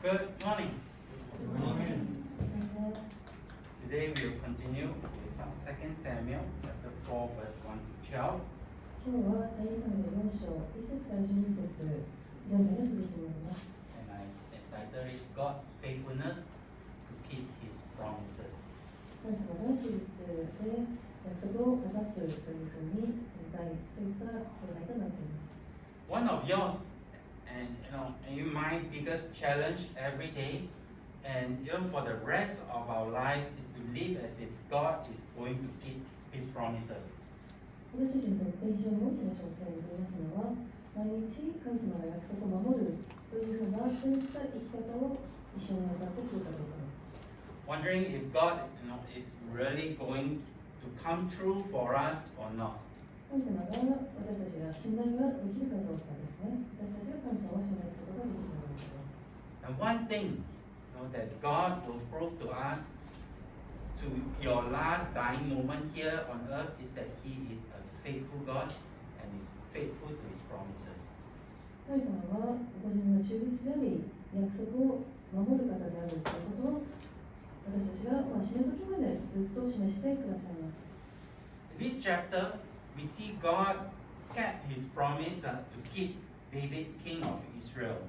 Good morning. Good morning. Today we will continue with 2 Samuel chapter 4 verse 1 to 12. 今日は第3の4章1節から12節全体が続いてまいります。And I entitled it God's faithfulness to keep His promises. 神様が忠実で約束を果たすというふうにそういった題となっています。One of yours and my biggest challenge every day and even for the rest of our lives is to live as if God is going to keep His promises. 私たちにとって非常に大きな挑戦といいますのは、毎日神様が約束を守るというふうなそういった生き方を一緒にわたってするかどうかです。Wondering if God is really going to come true for us or not. 神様が私たちが信頼ができるかどうかですね。私たちが神様を信頼することができるかどうかです。And one thing that God will prove to us to your last dying moment here on earth is that He is a faithful God and is faithful to His promises. 神様はご自分の忠実であり、約束を守る方であるということを私たちが死ぬ時までずっと示してくださいます。In this chapter, we see God kept His promise to keep David king of Israel.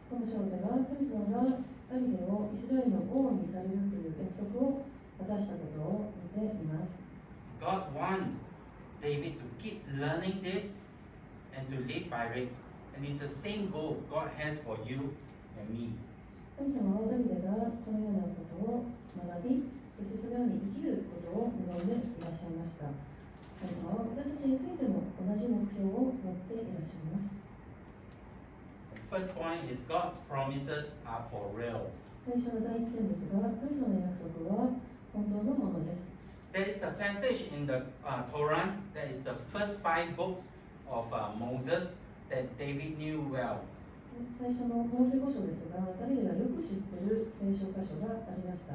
この章では神様がダビデをイスラエルの王にされるという約束を果たしたことを見ています。God wants David to keep learning this and to live by it. And it's the same goal God has for you and me. 神様はダビデがこのようなことを学び、そしてそのように生きることを望んでいらっしゃいました。神様は私たちについても同じ目標を持っていらっしゃいます。The first point is God's promises are for real. 最初の第一点ですが、神様の約束は本当のものです。There is a passage in the Torah that is the first 5 books of Moses that David knew well. 最初のモーセ五章ですが、ダビデがよく知っている聖書箇所がありました。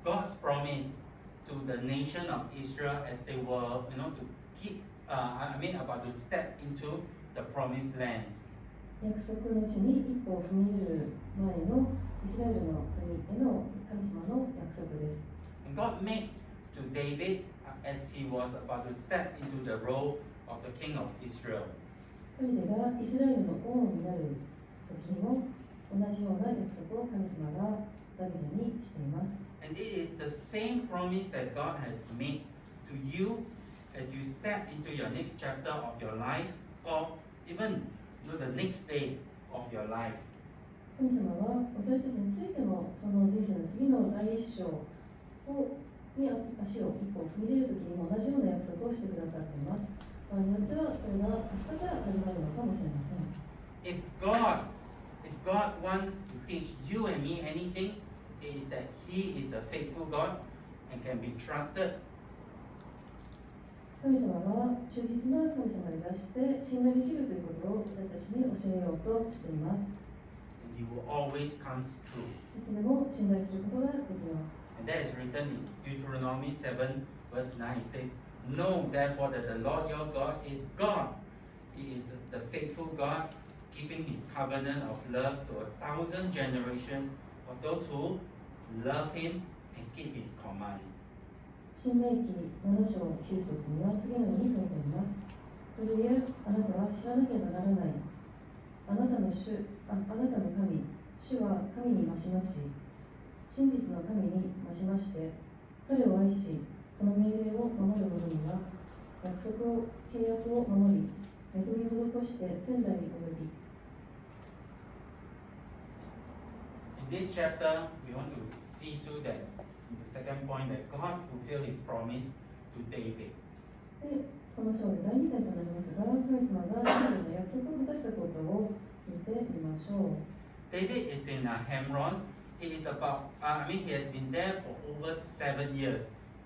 God's promise to the nation of Israel as they were, to keep, about to step into the promised land. 約束の地に一歩を踏み入れる前のイスラエルの国への神様の約束です。And God made to David as he was about to step into the role of the king of Israel. ダビデがイスラエルの王になる時にも同じような約束を神様がダビデにしています。And it is the same promise that God has made to you as you step into your next chapter of your life or even the next day of your life. 神様は私たちについてもその人生の次の第一章に足を一歩踏み入れるときにも同じような約束をしてくださっています。場合によってはそれが明日から始まるのかもしれません。If God wants to teach you and me anything, it is that He is a faithful God and can be trusted. 神様は忠実な神様でいらして信頼できるということを私たちに教えようとしています。And He will always come true. いつでも信頼することができます。And that is written in Deuteronomy 7 verse 9. It says, Know therefore that the Lord your God is God. He is the faithful God, keeping His covenant of love to 1,000 generations of those who love Him and keep His commands. 新明記7章9節には次のように書いてあります。それゆえあなたは知らなければならない。あなたの神、主は神に増しますし、真実の神に増しまして、彼を愛し、その命令を守る者には、約束を、契約を守り、恵みを施して千代に及び。In this chapter, we want to see too that the second point that God fulfilled His promise to David. で、この章で第2点となりますが、神様がダビデの約束を果たしたことを見てみましょう。David is in Hebron. He is he has been there for over 7 years.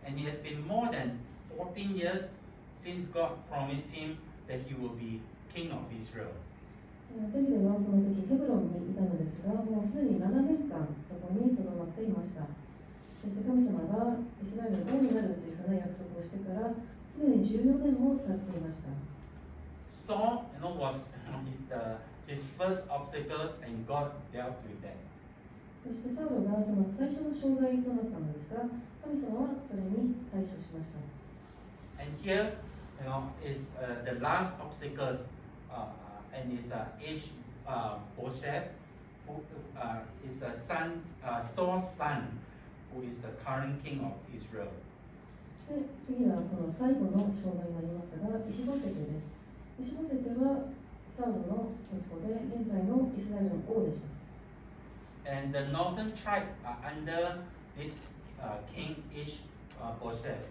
And it has been more than 14 years since God promised him that he will be king of Israel. ダビデはこの時ヘブロンにいたのですが、もうすでに7年間そこにとどまっていました。そして神様がイスラエルの王になるというふうな約束をしてからすでに14年も経っていました。Saul, was his first obstacles, and God dealt with that. そしてサウロがその最初の障害となったのですが、神様はそれに対処しました。And here, is the last obstacles, and is Bosheth, who is a Saul's son, who is the current king of Israel. で次はこの最後の障害になりますが、イシボセテです。イシボセテはサウロの息子で、現在のイスラエルの王でした。And the northern tribe are under this king Bosheth.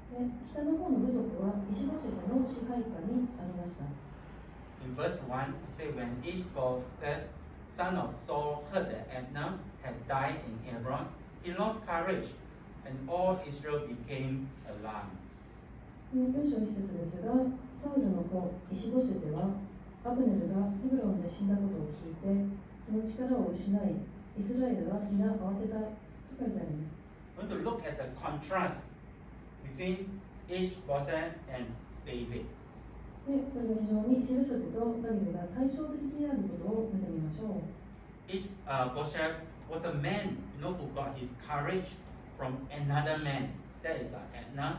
で北の方の部族はイシボセテの支配下にありました。In verse 1, it says, when Ishbosheth, son of Saul, heard that Abner had died in Hebron, he lost courage, and all Israel became alarmed. 4章1節ですが、サウルの子イシボシェテはアブネルがヘブロンで死んだことを聞いて、その力を失い、イスラエルは皆慌てたと書いてあります。We want to look at the contrast between Ishbosheth and David. でこれが非常にイシボシェテとダビデが対照的であることを見てみましょう。Ishbosheth was a man, who got his courage from another man. That is Abner.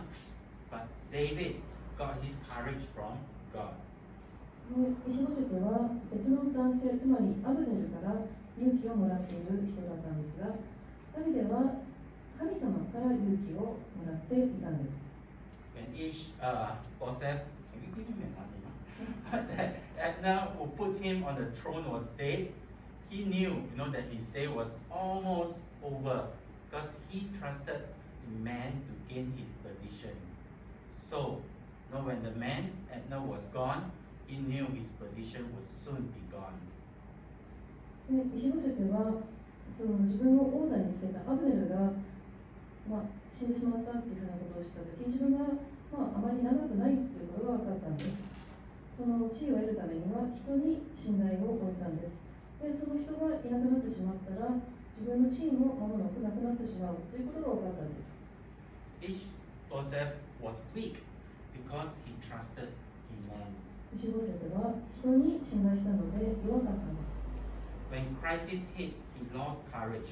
But David got his courage from God. イシボシェテは別の男性、つまりアブネルから勇気をもらっている人だったんですが、ダビデは神様から勇気をもらっていたんです。When Ishbosheth, can we give him a money? That Abner, who put him on the throne, was dead. He knew, that his day was almost over because he trusted the man to gain his position. So, when the man, Abner, was gone, he knew his position would soon be gone. でイシボシェテはその自分を王座につけたアブネルが、死んでしまったっていうふうなことをしたとき、自分が、あまり長くないということが分かったんです。その地位を得るためには人に信頼を置いたんです。でその人がいなくなってしまったら、自分の地位も間もなくなくなってしまうということが分かったんです。Ishbosheth was weak because he trusted in man. イシボシェテは人に信頼したので弱かったんです。When crisis hit, he lost courage.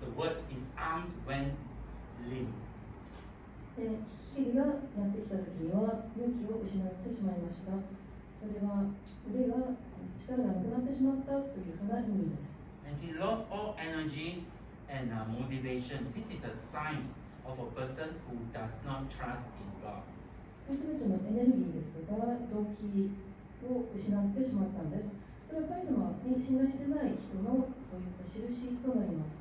The word, his arms went limp. で危機がやってきたときには勇気を失ってしまいました。それは腕が力がなくなってしまったというふうな意味です。And he lost all energy and motivation. This is a sign of a person who does not trust in God. すべてのエネルギーですとか動機を失ってしまったんです。これは神様に信頼してない人のそういった印となります。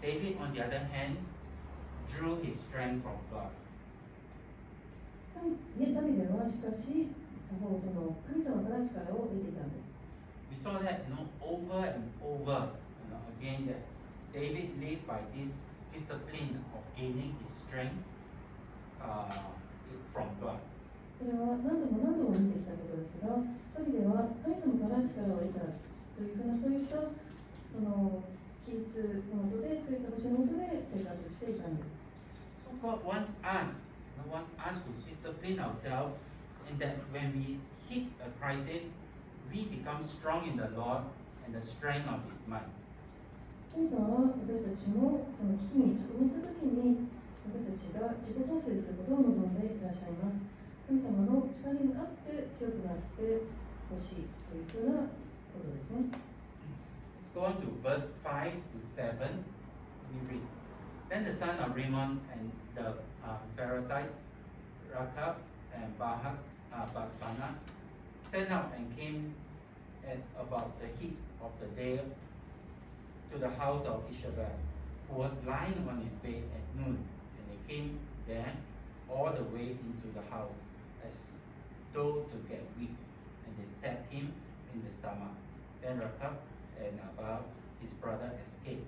David, on the other hand, drew his strength from God. ダビデはしかし他方その神様から力を得ていたんです。We saw that, over and over, again that David lived by this discipline of gaining his strength from God. それは何度も何度も見てきたことですが、ダビデは神様から力を得たというふうなそういったその規律のもとで、そういった星のもとで生活していたんです。So God wants us to discipline ourselves, and that when we hit a crisis, we become strong in the Lord and the strength of His might. 神様は私たちもその危機に直面したときに、私たちが自己統制することを望んでいらっしゃいます。神様の力にあって強くなってほしいというふうなことですね。Let's go on to verse 5 to 7. Let me read. Then the son of Rimmon and the Perizzites, Rechab and Baanah, sent out and came at about the heat of the day to the house of Ishabel, who was lying on his bed at noon. And they came there all the way into the house, as though to get wheat, and they stabbed him in the stomach. Then Rechab and his brother escaped.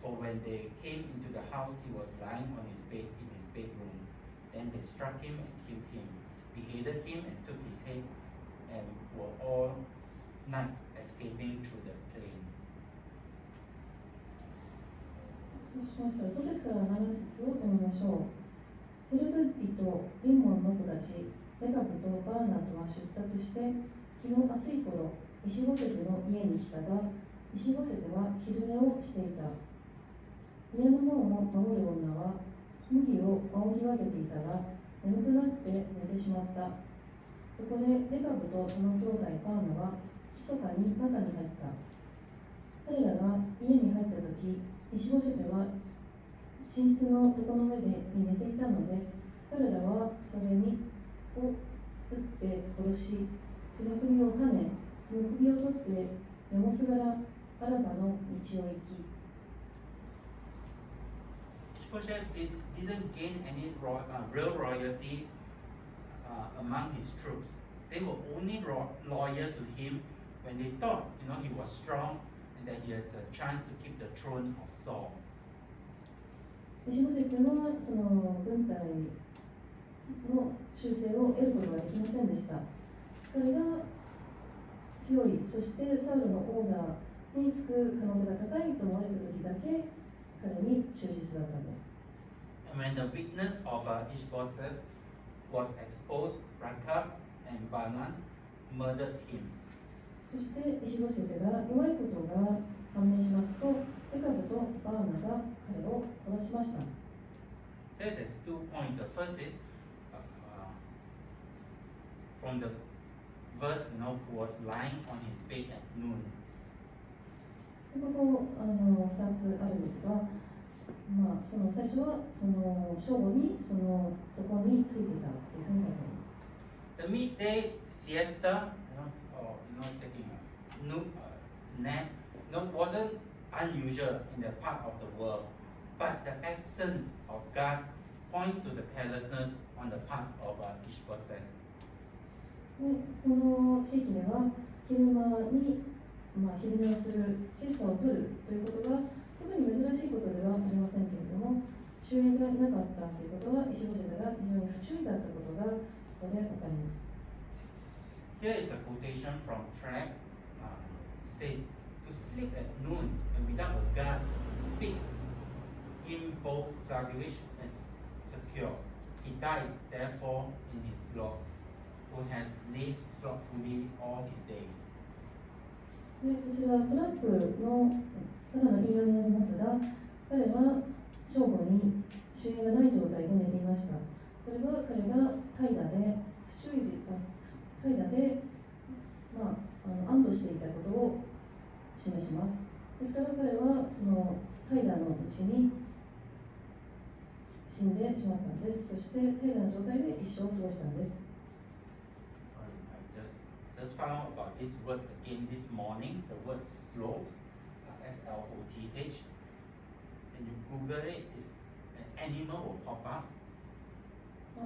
For when they came into the house, he was lying on his bed in his bedroom. Then they struck him and killed him, beheaded him and took his head, and were all night escaping through the plain. そうしましたら5節から7節を読みましょう。ヘルド人リンモンの子たちレカブとバーナとは出立して、日の暑い頃イシボシェテの家に来たが、石ボセテは昼寝をしていた。家の門を守る女は麦を仰ぎ分けていたが、眠くなって寝てしまった。そこでレカブとその兄弟パーナは密かに中に入った。彼らが家に入ったとき、石ボセテは寝室の床の上で寝ていたので、彼らはそれにを撃って殺し、その首をはね、その首を取ってヤモス柄アラバの道を行き。Ishbosheth didn't gain any real royalty among his troops. They were only loyal to him when they thought, he was strong and that he has a chance to keep the throne of Saul. 石ボセテはその軍隊の忠誠を得ることができませんでした。彼が強い、そしてサウルの王座につく可能性が高いと思われた時だけ彼に忠実だったんです。And when the weakness of Ishbosheth was exposed, Rechab and Banan murdered him. そして石ボセテが弱いことが判明しますと、レカブとバーナが彼を殺しました。There's 2 points. The first is from the verse, who was lying on his bed at noon. ここ2つあるんですが、その最初はその正午にその床についていたというふうに書いてあります。The midday siesta, taking a nap, wasn't unusual in that part of the world, but the absence of God points to the carelessness on the part of Ishbosheth. この地域では昼間に、昼寝をするシエスタを取るということが特に珍しいことではありませんけれども、主演がいなかったということは石ボセテが非常に不注意だったことがここで分かります。Here is a quotation from Track. It says, "To sleep at noon and without a guard speaks him both sluggish and secure. He died therefore in his sloth, who has lived slothfully all his days." でこちらトラックのからの引用になりますが、彼は正午に主演がない状態で寝ていました。これは彼が怠惰で安堵していたことを示します。ですから彼はその怠惰のうちに死んでしまったんです。そして怠惰の状態で一生を過ごしたんです。I just found out about this word again this morning. The word sloth, S-L-O-T-H. When you Google it, an animal will pop up.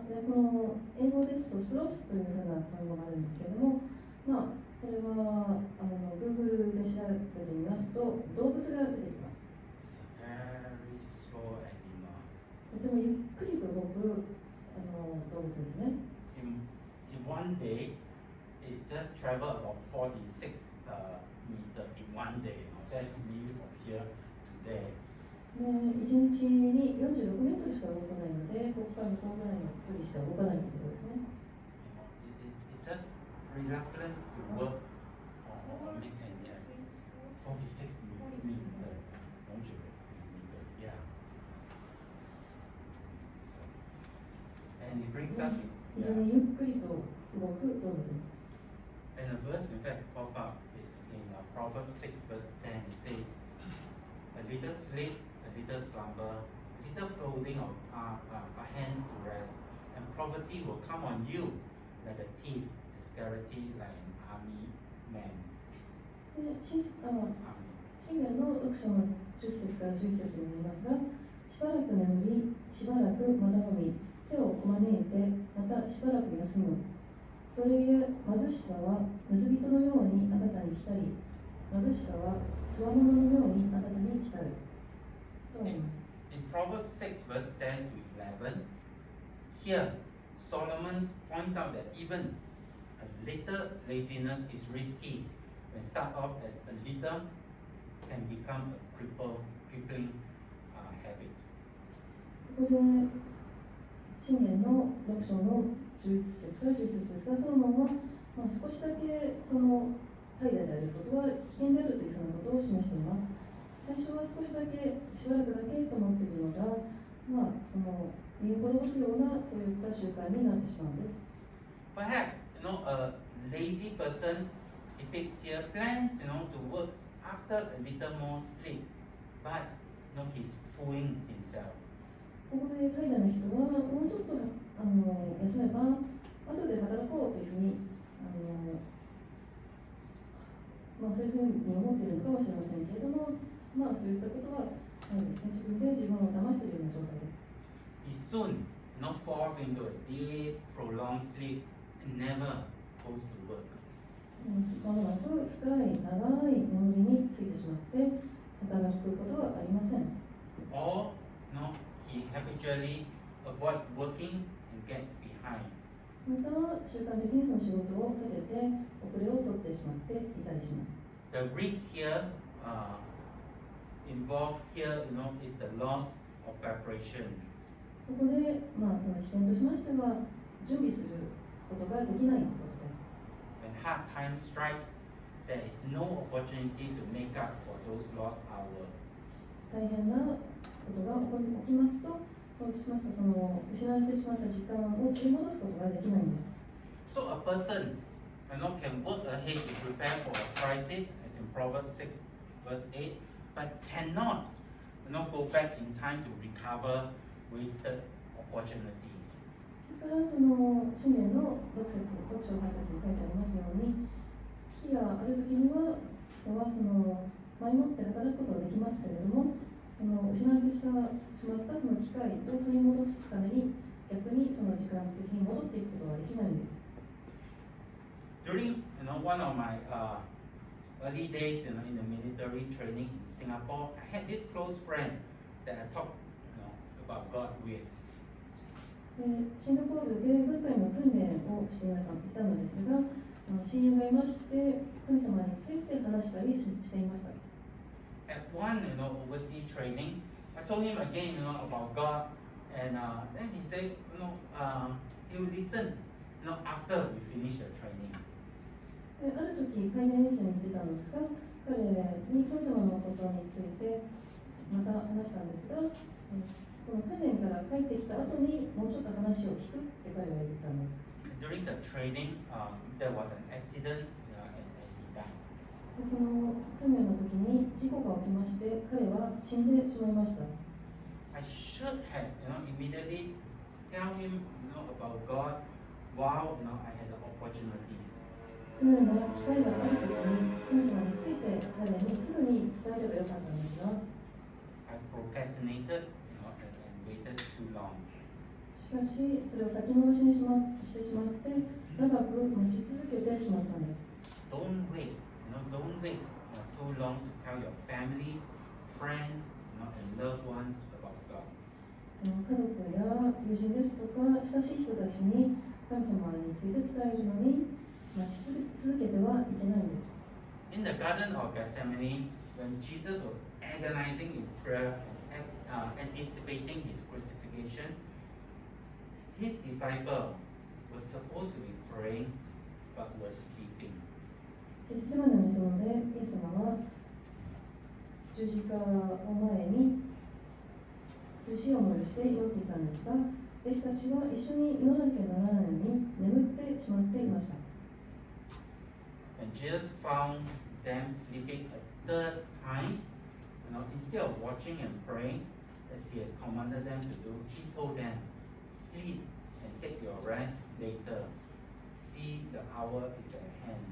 でこの英語ですとスロスというふうな単語があるんですけれども、これはGoogle で調べてみますと動物が出てきます。It's a very slow animal. とてもゆっくりと動く動物ですね。In one day, it just traveled about 46 meters in one day. That's me from here to there. 1日に46メートルしか動かないので、ここから向こうぐらいの距離しか動かないということですね。It's just reluctance to work or make sense. 46 meters. Don't you? Yeah. And it brings us. 非常にゆっくりと動く動物です。And the verse in fact pop up is in Proverbs 6 verse 10. It says, "A little sleep, a little slumber, a little folding of hands to rest, and poverty will come on you like a thief, and scarcity like an army man." 信玄の6章の10節から11節になりますが、しばらく眠り、しばらくまだのみ、手をこまねいて、またしばらく休む。それゆえ貧しさは盗人のようにあなたに来たり、貧しさはつわもののようにあなたに来たる。とあります。In Proverbs 6 verse 10 to 11, here Solomon points out that even a little laziness is risky. When start off as a little, can become a crippling habit. ここで信玄の6章の11節から13節ですが、ソロモンは、少しだけその怠惰であることは危険であるというふうなことをを示しています。最初は少しだけ、しばらくだけと思っているのが、その身を滅ぼすようなそういった習慣になってしまうんです。Perhaps, a lazy person depicts here plans, to work after a little more sleep, but, he's fooling himself. ここで怠惰な人は、もうちょっと休めば、後で働こうというふうに、そういうふうに思っているのかもしれませんけれども、そういったことはないですね。自分で自分を騙しているような状態です。He soon, falls into a deep, prolonged sleep and never goes to work. まもなく深い長い眠りについてしまって働くことはありません。Or, he habitually avoid working and gets behind. または習慣的にその仕事を避けて遅れを取ってしまっていたりします。The risk here, involved here, is the loss of preparation. ここで、その危険としましては、準備することができないということです。When hard times strike, there is no opportunity to make up for those lost hours. 大変なことが起きますと、そうしますと、その失われてしまった時間を取り戻すことができないんです。So a person, can work ahead to prepare for a crisis, as in Proverbs 6, verse 8, but cannot, go back in time to recover wasted opportunities. ですから、その詩篇の6章8節に書いてありますように、日があるときには人はその前もって働くことができますけれども、その失われてしまったその機会を取り戻すために、逆にその時間的に戻っていくことができないんです。During, one of my early days, in the military training in Singapore, I had this close friend that I talked, about God with. シンガポールで軍隊の訓練をしていたのですが、親友がいまして、神様について話したりしていました。At one, overseas training, I told him again, about God, and then he said, he would listen, after we finish the training. ある時、海外遠征に出たんですが、彼に神様のことについてまた話したんですが、この訓練から帰ってきた後にもうちょっと話を聞くって彼は言ったんです。During the training, there was an accident, and he died. その訓練の時に事故が起きまして、彼は死んでしまいました。I should have, immediately tell him, about God while, I had the opportunities. そのような機会がある時に神様について彼にすぐに伝えればよかったんですが、I procrastinated, and waited too long. しかしそれを先延ばしにしてしまって長く待ち続けてしまったんです。Don't wait, don't wait, too long to tell your families, friends, and loved ones about God. その家族や友人ですとか親しい人たちに神様について伝えるのに待ち続けてはいけないんです。In the Garden of Gethsemane, when Jesus was agonizing in prayer and anticipating his crucifixion, his disciple was supposed to be praying but was sleeping. ゲセマネの園でイエス様は十字架を前に苦しい思いをして祈っていたんですが、弟子たちは一緒に祈らなきゃならないのに眠ってしまっていました。When Jesus found them sleeping a third time, instead of watching and praying, as he has commanded them to do, he told them, sleep and take your rest later. See, the hour is at hand,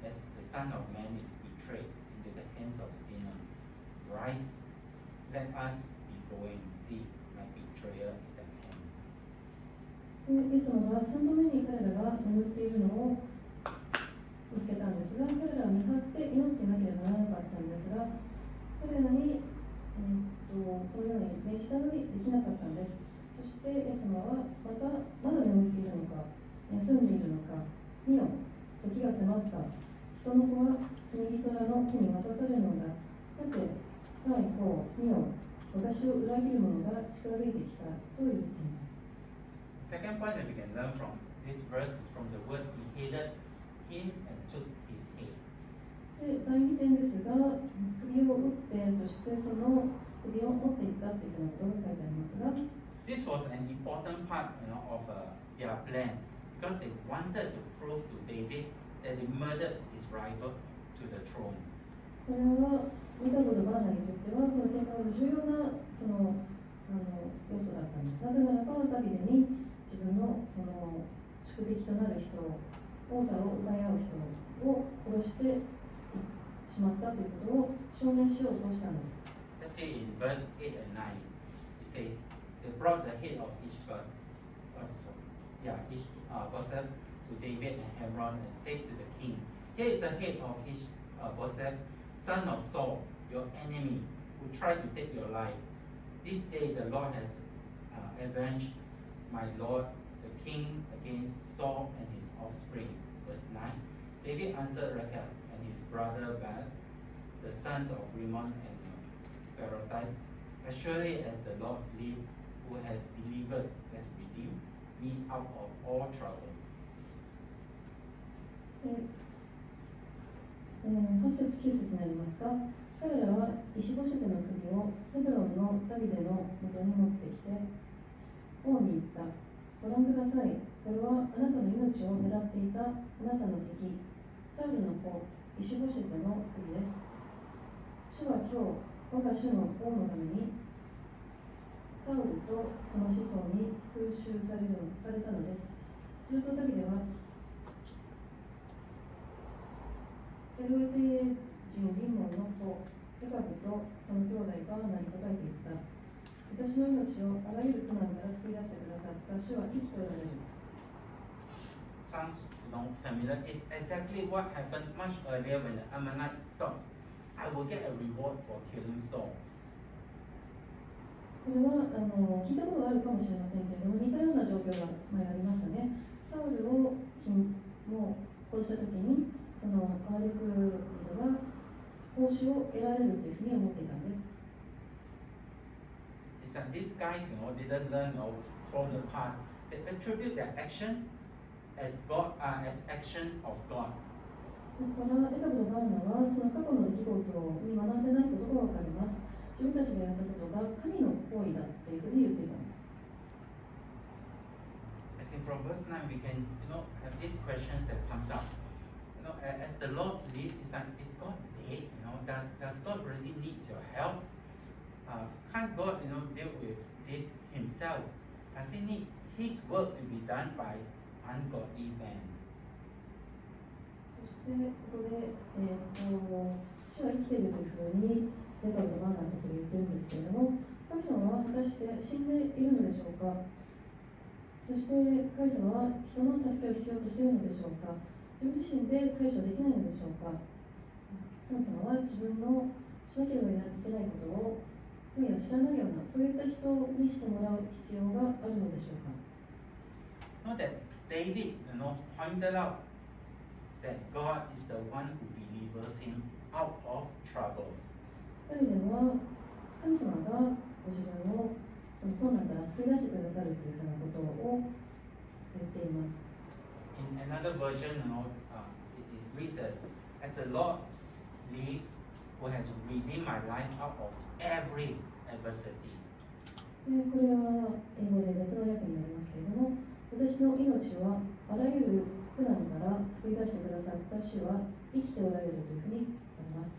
as the Son of Man is betrayed into the hands of sinners. Rise, let us be going. See, my betrayer is at hand. イエス様は3度目に彼らが眠っているのを見つけたんですが、彼らを見張って祈っていなければならなかったんですが、彼らに、そのように命じたのにできなかったんです。そしてイエス様はまだ眠っているのか、休んでいるのか、見よ、時が迫った。人の子は罪人らの手に渡されるのだ。さて、さあ行こう、見よ、私を裏切る者が近づいてきたと言っています。Second point that we can learn from this verse is from the word beheaded him and took his head. で、第2点ですが、首そしてその首を持っていったというふうなことが書いてありますが、 This was an important part, of their plan because they wanted to prove to David that they murdered his rival to the throne. これは見たことバーナにとってはその結果の重要な要素だったんです。なぜならばダビデに自分の宿敵となる人、王座を奪い合う人を殺してしまったということを証明しようとしたんです。 Let's see in verse 8 and 9, it says, they brought the head of each person to David and Hebron and said to the king, here is the head of each Bosheth, son of Saul, your enemy, who tried to take your life. This day the Lord has avenged my lord, the king, against Saul and his offspring. Verse 9, David answered Rechab and his brother Baal, the sons of Rimmon and Berothite, as surely as the Lord lives, who has redeemed me out of all trouble. 8節9節になりますが、彼らはイシボシェテの首をヘブロンのダビデのもとに持ってきて王に言った。ご覧ください。これはあなたの命を狙っていたあなたの敵サウルの子イシボシェテの首です。主は今日我が主の王のためにサウルとその子孫に復讐されたのです。するとダビデはエロエテ人リモンの子レカブとその兄弟バーナに答えていった。私の命をあらゆる苦難から救い出してくださった主は生きておられる。 Sounds familiar. It's exactly what happened much earlier when the Ammonites thought, I will get a reward for killing Saul. これは聞いたことがあるかもしれませんけれども、似たような状況が前ありましたね。サウルを殺したときに、そのアマレク人が報酬を得られるというふうに思っていたんです。It's that these guys, didn't learn from the past. They attribute their action as actions of God. ですから、エカブとバーナはその過去の出来事に学んでないことがわかります。自分たちがやったことが神の行為だというふうに言っていたんです。I think from verse 9 we can, have these questions that comes up. As the Lord leads, is God dead? Does God really need your help? Can't God, deal with this himself? Does he need his work to be done by ungodly men? そしてここで、主は生きているというふうにレカブとバーナーたちが言ってるんですけれども、神様は果たして死んでいるのでしょうか。そして神様は人の助けを必要としているのでしょうか。自分自身で対処できないのでしょうか。神様は自分のしなければいけないことを神は知らないような、そういった人にしてもらう必要があるのでしょうか。Not that David, pointed out that God is the one who delivers him out of trouble. ダビデは神様がご自分をその困難から救い出してくださるというふうなことを言っています。In another version, it reads as the Lord lives, who has redeemed my life out of every adversity. これは英語で別の訳になりますけれども、私の命はあらゆる苦難から救い出してくださった主は生きておられるというふうにあります。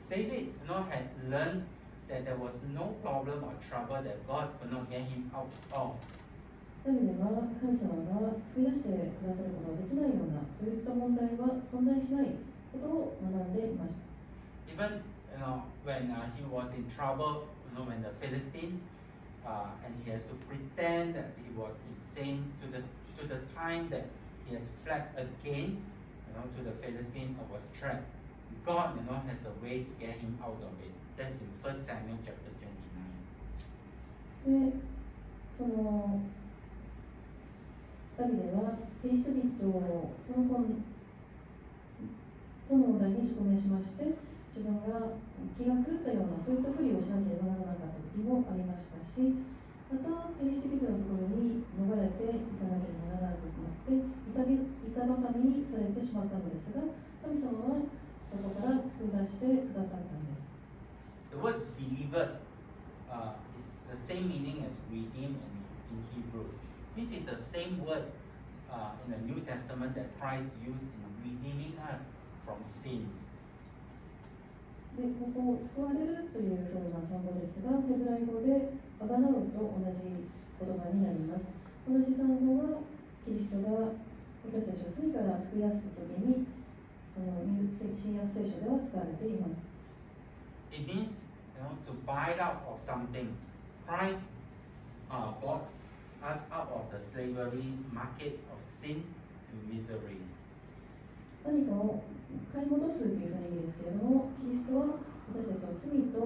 David, had learned that there was no problem or trouble that God could not get him out of. ダビデは神様が救い出してくださることができないような、そういった問題は存在しないことを学んでいました。Even when he was in trouble, when the Philistines and he has to pretend that he was insane to the time that he has fled again, to the Philistines or was trapped. God, has a way to get him out of it. That's in 1 Samuel chapter 29. で、そのダビデはペリシテ人をその問題に直面しまして、自分が気が狂ったようなそういったふりをしなければならなかった時もありましたし、またペリシテ人のところに逃れていかなければならなくなって板挟みにされてしまったのですが、神様はそこから救い出してくださったんです。The word delivered is the same meaning as redeemed in Hebrew. This is the same word in the New Testament that Christ used in redeeming us from sins. で、ここ、救われるというふうな単語ですが、ヘブライ語であがなうと同じ言葉になります。同じ単語がキリストが私たちを罪から救い出すときに、その新約聖書では使われています。It means, to buy out of something. Christ bought us out of the slavery market of sin and misery. 何かを買い戻すというふうな意味ですけれども、キリストは私たちを罪と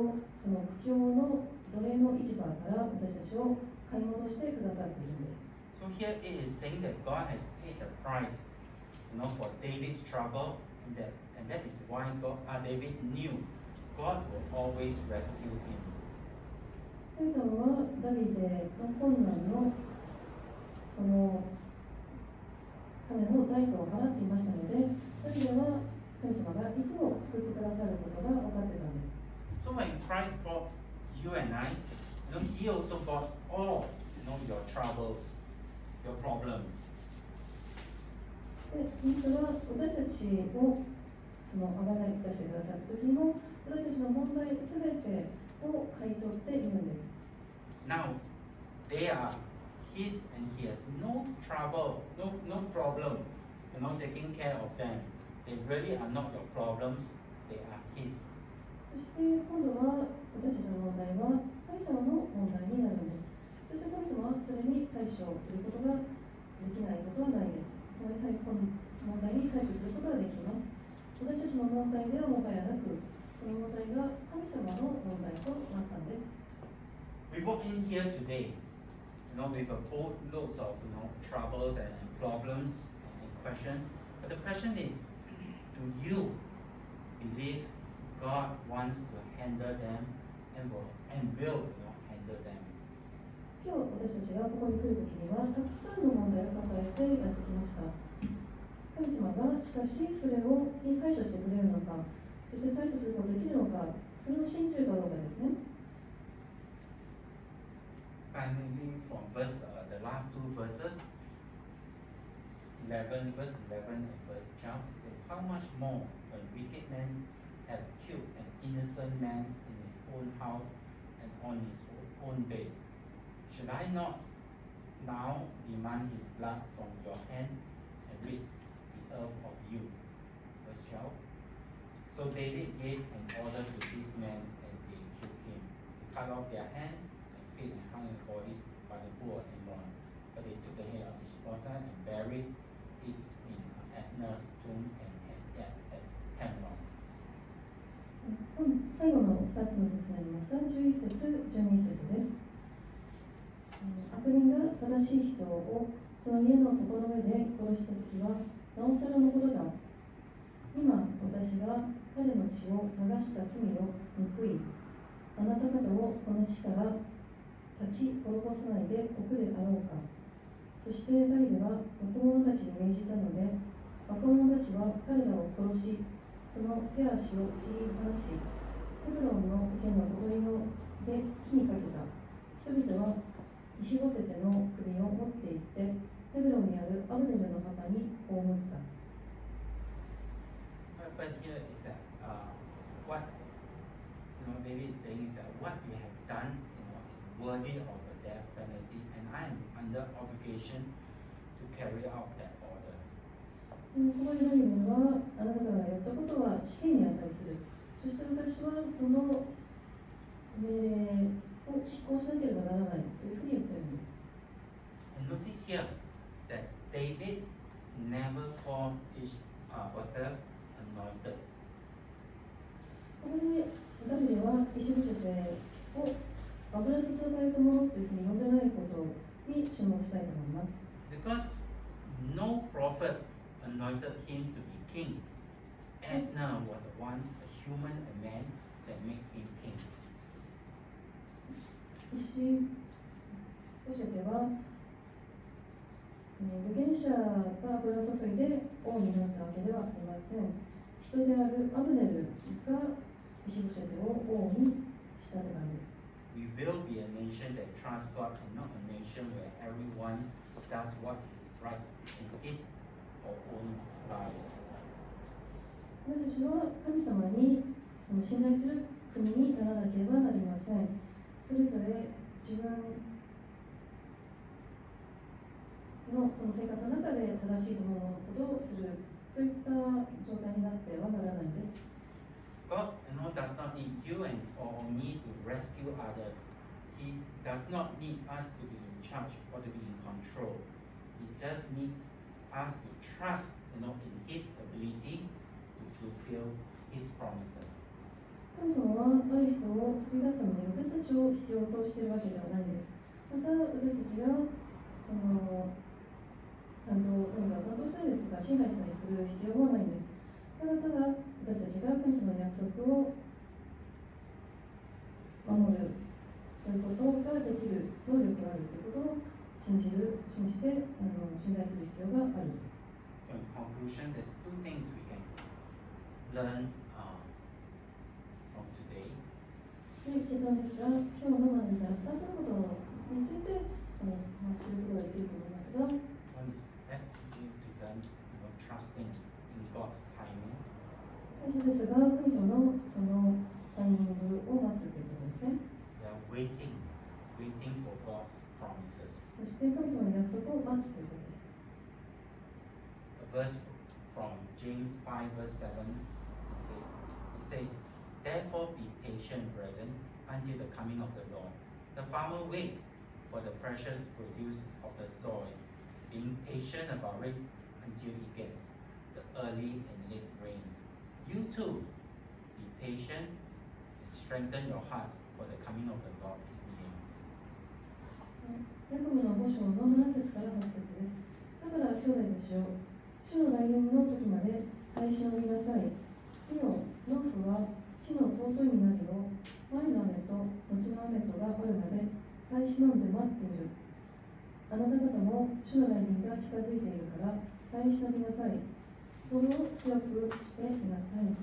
その苦境の奴隷の市場から私たちを買い戻してくださっているんです。So here it is saying that God has paid the price, for David's trouble, and that is why David knew God will always rescue him. 神様はダビデの困難のそのための代価を払っていましたので、ダビデは神様がいつも救ってくださることが分かってたんです。So when Christ brought you and I, He also brought all, your troubles, your problems. で、キリストは私たちをそのあがない出してくださった時も、私たちの問題すべてを買い取っているんです。Now, they are His and He has no trouble, no problem, taking care of them. They really are not your problems, they are His. そして今度は私たちの問題は神様の問題になるんです。そして神様はそれに対処することができないことはないです。その問題に対処することができます。私たちの問題ではもはやなく、その問題が神様の問題となったんです。We walk in here today, with a boatloads of troubles and problems and questions. But the question is, do you believe God wants to handle them and will handle them? 今日私たちがここに来るときにはたくさんの問題を抱えてやってきました。神様がしかしそれに対処してくれるのか、そして対処することができるのか、それを信じるかどうかですね。Finally, from the last two verses, 11, verse 11 and verse 12, it says, how much more when wicked men have killed an innocent man in his own house and on his own bed? Should I not now demand his blood from your hand and rid the earth of you? Verse 12. So David gave an order to these men and they killed him. They cut off their hands and feet and hung their bodies by the pool of Hebron. But they took the head of Ishbosheth and buried it in Abner's tomb at Hebron. 最後の2つの説になりますが、11節、12節です。悪人が正しい人をその家の床の上で殺したときは、なおさらのことだ。今、私が彼の血を流した罪を報い、あなた方をこの地から立ち滅ぼさないでおくであろうか。そしてダビデは若者たちに命じたので、若者たちは彼らを殺し、その手足を切り離し、ヘブロンの池のほとりので火にかけた。人々は石ボセテの首を持って行って、ヘブロンにあるアブネルの墓に葬った。But here is that what David is saying is that what we have done is worthy of the death penalty, and I am under obligation to carry out that order. ここでダビデはあなた方がやったことは死刑に値する。そして私はその命令を執行しなければならないというふうに言っているんです。And notice here that David never called Ishbosheth anointed. ここでダビデはイシボシェテを油注がれたものというふうに呼んでないことに注目したいと思います。Because no prophet anointed him to be king. Abner was a human, a man that made him king. イシボシェテは預言者が油注いで王になったわけではありません。人であるアブネルがイシボシェテを王に仕立てたんです。We will be a nation that trusts God and not a nation where everyone does what is right in his or own lives. 私たちは神様にその信頼する国にならなければなりません。それぞれ自分のその生活の中で正しいと思うことをする、そういった状態になってはならないんです。God does not need you and or me to rescue others. He does not need us to be in charge or to be in control. He just needs us to trust in his ability to fulfill his promises. 神様はある人を救い出すために私たちを必要としているわけではないんです。また私たちがその何かを担当したりですとか支配したりする必要はないんです。ただただ私たちが神様の約束を守る、そういうことができる能力があるということを信じて信頼する必要があるんです。So in conclusion, there's two things we can learn from today. で結論ですが、今日の学んだ2つのことについて知ることができると思いますが、 One is let's begin to learn trusting in God's timing. 最初ですが、神様のそのタイミングを待つということですね。We are waiting for God's promises. そして神様の約束を待つということです。A verse from James 5 verse 7 it says, Therefore be patient, brethren, until the coming of the Lord. The farmer waits for the precious produce of the soil, being patient about it until he gets the early and late rains. You too, be patient, strengthen your heart, for the coming of the Lord is near. ヤコブの5章の7節から8節です。だから兄弟たちよ、主の来臨の時まで耐え忍びなさい。見よ、農夫は地の尊い実りを前の雨と後の雨とが降るまで耐え忍んで待っている。あなた方も主の来臨が近づいているから耐え忍びなさい。心を強くしていなさい。